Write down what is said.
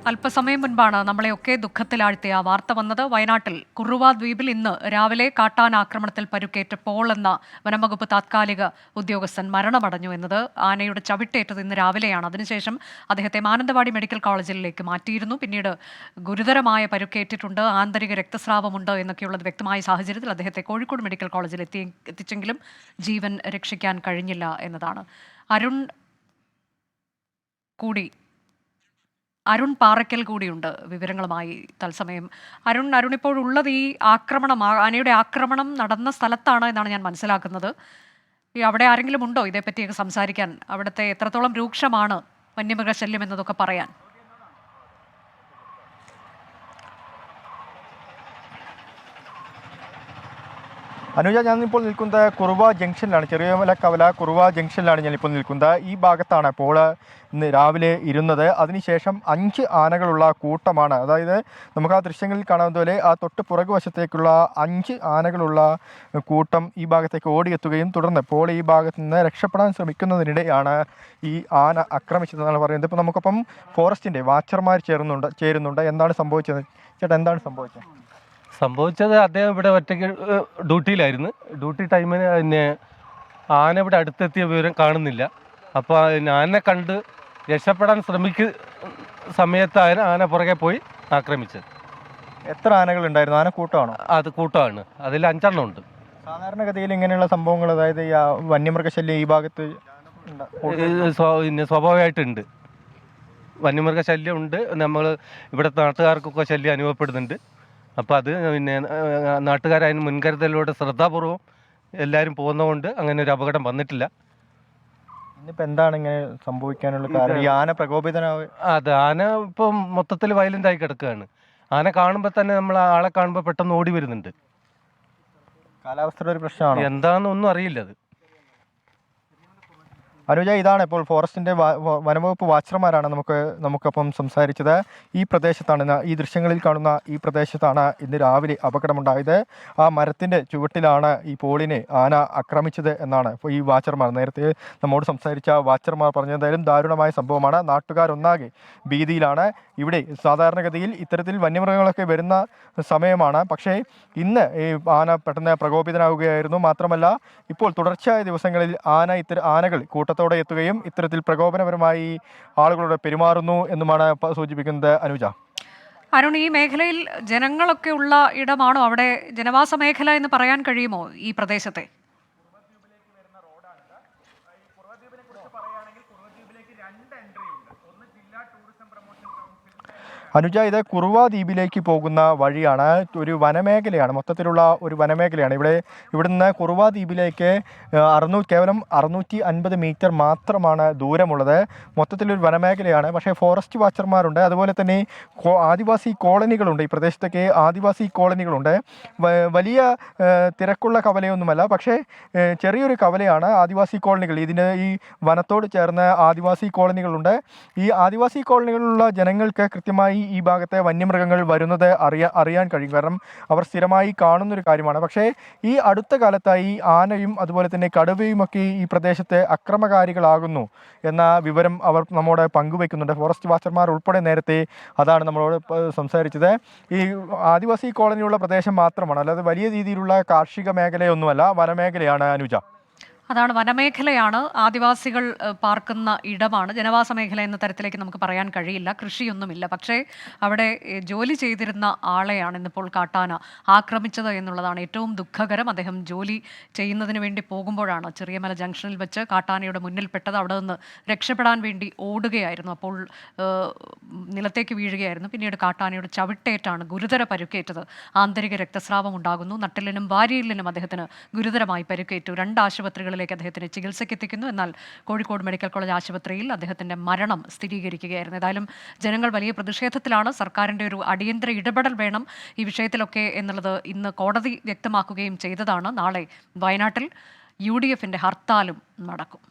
അല്പസമയം മുൻപാണ് നമ്മളെയൊക്കെ ദുഃഖത്തിലാഴ്ത്തിയ വാർത്ത വന്നത്. വയനാട്ടിൽ കുറുവ ദ്വീപിൽ ഇന്ന് രാവിലെ കാട്ടാന ആക്രമണത്തിൽ പരുക്കേറ്റ പോൾ എന്ന വനംവകുപ്പ് താത്കാലിക ഉദ്യോഗസ്ഥൻ മരണമടഞ്ഞു എന്നത്. ആനയുടെ ചവിട്ടേറ്റത് ഇന്ന് രാവിലെയാണ്. അതിനുശേഷം അദ്ദേഹത്തെ മാനന്തവാടി മെഡിക്കൽ കോളേജിലേക്ക് മാറ്റിയിരുന്നു. പിന്നീട് ഗുരുതരമായ പരുക്കേറ്റിട്ടുണ്ട്, ആന്തരിക രക്തസ്രാവമുണ്ട് എന്നൊക്കെയുള്ളത് വ്യക്തമായ സാഹചര്യത്തിൽ അദ്ദേഹത്തെ കോഴിക്കോട് മെഡിക്കൽ കോളേജിൽ എത്തിച്ചെങ്കിലും ജീവൻ രക്ഷിക്കാൻ കഴിഞ്ഞില്ല എന്നതാണ്. അരുൺ പാറയ്ക്കൽ കൂടിയുണ്ട് വിവരങ്ങളുമായി തത്സമയം. അരുൺ ഇപ്പോഴുള്ളത് ഈ ആനയുടെ ആക്രമണം നടന്ന സ്ഥലത്താണ് എന്നാണ് ഞാൻ മനസ്സിലാക്കുന്നത്. അവിടെ ആരെങ്കിലും ഉണ്ടോ ഇതേപ്പറ്റിയൊക്കെ സംസാരിക്കാൻ? അവിടുത്തെ എത്രത്തോളം രൂക്ഷമാണ് വന്യമൃഗശല്യം എന്നതൊക്കെ പറയാൻ? അനുജ, ഞാനിപ്പോൾ നിൽക്കുന്നത് കുറുവ ജംഗ്ഷനിലാണ്. ചെറിയമല കവല കുറുവ ജംഗ്ഷനിലാണ് ഞാനിപ്പോൾ നിൽക്കുന്നത്. ഈ ഭാഗത്താണ് അപ്പോൾ ഇന്ന് രാവിലെ ഇരുന്നത്. അതിനുശേഷം 5 ആനകളുള്ള കൂട്ടമാണ്, അതായത് നമുക്ക് ആ ദൃശ്യങ്ങളിൽ കാണാവുന്ന പോലെ ആ തൊട്ട് പുറകുവശത്തേക്കുള്ള 5 ആനകളുള്ള കൂട്ടം ഈ ഭാഗത്തേക്ക് ഓടിയെത്തുകയും തുടർന്ന് ഇപ്പോൾ ഈ ഭാഗത്ത് നിന്ന് രക്ഷപ്പെടാൻ ശ്രമിക്കുന്നതിനിടെയാണ് ഈ ആന ആക്രമിച്ചതെന്നാണ് പറയുന്നത്. ഇപ്പോൾ നമുക്കൊപ്പം ഫോറസ്റ്റിൻ്റെ വാച്ചർമാർ ചേരുന്നുണ്ട്. എന്താണ് സംഭവിച്ചത് ചേട്ടാ? എന്താണ് സംഭവിച്ചത് അദ്ദേഹം ഇവിടെ ഒറ്റയ്ക്ക് ഡ്യൂട്ടിയിലായിരുന്നു. ഡ്യൂട്ടി ടൈമിന് പിന്നെ ആന ഇവിടെ അടുത്തെത്തിയ വിവരം കാണുന്നില്ല. അപ്പോൾ ആനനെ കണ്ട് രക്ഷപ്പെടാൻ സമയത്താണ് ആന പുറകെ പോയി ആക്രമിച്ചത്. എത്ര ആനകൾ ഉണ്ടായിരുന്നു? ആന കൂട്ടമാണോ? അത് കൂട്ടമാണ്, അതിൽ 5 എണ്ണം ഉണ്ട്. സാധാരണഗതിയിൽ ഇങ്ങനെയുള്ള സംഭവങ്ങൾ, അതായത് ഈ വന്യമൃഗശല്യം ഈ ഭാഗത്ത് സ്വാഭാവികമായിട്ടുണ്ട്. വന്യമൃഗശല്യം ഉണ്ട്. നമ്മൾ ഇവിടുത്തെ നാട്ടുകാർക്കൊക്കെ ശല്യം അനുഭവപ്പെടുന്നുണ്ട്. അപ്പോൾ അത് പിന്നെ നാട്ടുകാരതിന് മുൻകരുതലോടെ ശ്രദ്ധാപൂർവം എല്ലാവരും പോകുന്നതുകൊണ്ട് അങ്ങനെ ഒരു അപകടം വന്നിട്ടില്ല. ഇന്നിപ്പോൾ എന്താണ് ഇങ്ങനെ സംഭവിക്കാനുള്ള കാരണം? ഈ ആന പ്രകോപിതനാവുക? അത് ആന ഇപ്പം മൊത്തത്തിൽ വയലൻ്റായി കിടക്കുകയാണ്. ആന കാണുമ്പോൾ തന്നെ നമ്മൾ ആളെ കാണുമ്പോൾ പെട്ടെന്ന് ഓടി വരുന്നുണ്ട്. കാലാവസ്ഥയുടെ ഒരു പ്രശ്നമാണ്, എന്താണെന്നൊന്നും അറിയില്ല. അത് അനുജ, ഇതാണ് ഇപ്പോൾ ഫോറസ്റ്റിൻ്റെ വനംവകുപ്പ് വാച്ചർമാരാണ് നമുക്കൊപ്പം സംസാരിച്ചത്. ഈ പ്രദേശത്താണ്, ഈ ദൃശ്യങ്ങളിൽ കാണുന്ന ഈ പ്രദേശത്താണ് ഇന്ന് രാവിലെ അപകടമുണ്ടായത്. ആ മരത്തിൻ്റെ ചുവട്ടിലാണ് ഈ പോളിനെ ആന ആക്രമിച്ചത് എന്നാണ് ഈ വാച്ചർമാർ, നേരത്തെ നമ്മോട് സംസാരിച്ച വാച്ചർമാർ പറഞ്ഞത്. എന്തായാലും ദാരുണമായ സംഭവമാണ്. നാട്ടുകാരൊന്നാകെ ഭീതിയിലാണ്. ഇവിടെ സാധാരണഗതിയിൽ ഇത്തരത്തിൽ വന്യമൃഗങ്ങളൊക്കെ വരുന്ന സമയമാണ്. പക്ഷേ ഇന്ന് ഈ ആന പെട്ടെന്ന് പ്രകോപിതനാവുകയായിരുന്നു. മാത്രമല്ല, ഇപ്പോൾ തുടർച്ചയായ ദിവസങ്ങളിൽ ആനകൾ കൂട്ടത്തോടെ എത്തുകയും ഇത്തരത്തിൽ പ്രകോപനപരമായി ആളുകളോട് പെരുമാറുന്നു എന്നുമാണ് സൂചിപ്പിക്കുന്നത്. അനുജ, അരുൺ, ഈ മേഖലയിൽ ജനങ്ങളൊക്കെ ഉള്ള ഇടമാണോ? അവിടെ ജനവാസ മേഖല എന്ന് പറയാൻ കഴിയുമോ ഈ പ്രദേശത്തെ? അനുജ, ഇത് കുറുവ ദ്വീപിലേക്ക് പോകുന്ന വഴിയാണ്. ഒരു വനമേഖലയാണ്, മൊത്തത്തിലുള്ള ഒരു വനമേഖലയാണ്. ഇവിടുന്ന് കുറുവ ദ്വീപിലേക്ക് കേവലം 650 മീറ്റർ മാത്രമാണ് ദൂരമുള്ളത്. മൊത്തത്തിലൊരു വനമേഖലയാണ്. പക്ഷേ ഫോറസ്റ്റ് വാച്ചർമാരുണ്ട്, അതുപോലെ തന്നെ ആദിവാസി കോളനികളുണ്ട്. ഈ പ്രദേശത്തൊക്കെ ആദിവാസി കോളനികളുണ്ട്. വലിയ തിരക്കുള്ള കവലയൊന്നുമല്ല, പക്ഷേ ചെറിയൊരു കവലയാണ്. ആദിവാസി കോളനികൾ, ഈ വനത്തോട് ചേർന്ന് ആദിവാസി കോളനികളുണ്ട്. ഈ ആദിവാസി കോളനികളിലുള്ള ജനങ്ങൾക്ക് കൃത്യമായി ഈ ഭാഗത്തെ വന്യമൃഗങ്ങൾ വരുന്നത് അറിയാൻ കഴിയും. കാരണം അവർ സ്ഥിരമായി കാണുന്നൊരു കാര്യമാണ്. പക്ഷേ ഈ അടുത്ത കാലത്തായി ആനയും അതുപോലെ തന്നെ കടുവയുമൊക്കെ ഈ പ്രദേശത്തെ അക്രമകാരികളാകുന്നു എന്ന വിവരം അവർ നമ്മോട് പങ്കുവെക്കുന്നുണ്ട്. ഫോറസ്റ്റ് വാച്ചർമാർ ഉൾപ്പെടെ നേരത്തെ അതാണ് നമ്മളോട് സംസാരിച്ചത്. ഈ ആദിവാസി കോളനിയുള്ള പ്രദേശം മാത്രമാണ്, അല്ലാതെ വലിയ രീതിയിലുള്ള കാർഷിക മേഖലയൊന്നുമല്ല, വനമേഖലയാണ് അനുജ. അതാണ്, വനമേഖലയാണ്, ആദിവാസികൾ പാർക്കുന്ന ഇടമാണ്. ജനവാസ മേഖല എന്ന തരത്തിലേക്ക് നമുക്ക് പറയാൻ കഴിയില്ല. കൃഷിയൊന്നുമില്ല. പക്ഷേ അവിടെ ജോലി ചെയ്തിരുന്ന ആളെയാണ് ഇന്നിപ്പോൾ കാട്ടാന ആക്രമിച്ചത് എന്നുള്ളതാണ് ഏറ്റവും ദുഃഖകരം. അദ്ദേഹം ജോലി ചെയ്യുന്നതിന് വേണ്ടി പോകുമ്പോഴാണ് ചെറിയമല ജംഗ്ഷനിൽ വെച്ച് കാട്ടാനയുടെ മുന്നിൽപ്പെട്ടത്. അവിടെ നിന്ന് രക്ഷപ്പെടാൻ വേണ്ടി ഓടുകയായിരുന്നു. അപ്പോൾ നിലത്തേക്ക് വീഴുകയായിരുന്നു. പിന്നീട് കാട്ടാനയുടെ ചവിട്ടേറ്റാണ് ഗുരുതര പരുക്കേറ്റത്. ആന്തരിക രക്തസ്രാവം ഉണ്ടാകുന്നു. നട്ടെല്ലിനും വാരിയെല്ലിനും അദ്ദേഹത്തിന് ഗുരുതരമായി പരുക്കേറ്റു. 2 ആശുപത്രികളിലേക്ക് അദ്ദേഹത്തിന് ചികിത്സയ്ക്ക് എത്തിക്കുന്നു. എന്നാൽ കോഴിക്കോട് മെഡിക്കൽ കോളേജ് ആശുപത്രിയിൽ അദ്ദേഹത്തിന്റെ മരണം സ്ഥിരീകരിക്കുകയായിരുന്നു. ഏതായാലും ജനങ്ങൾ വലിയ പ്രതിഷേധത്തിലാണ്. സർക്കാരിന്റെ ഒരു അടിയന്തര ഇടപെടൽ വേണം ഈ വിഷയത്തിലൊക്കെ എന്നുള്ളത് ഇന്ന് കോടതി വ്യക്തമാക്കുകയും ചെയ്തതാണ്. നാളെ വയനാട്ടിൽ UDF ഹർത്താലും നടക്കും.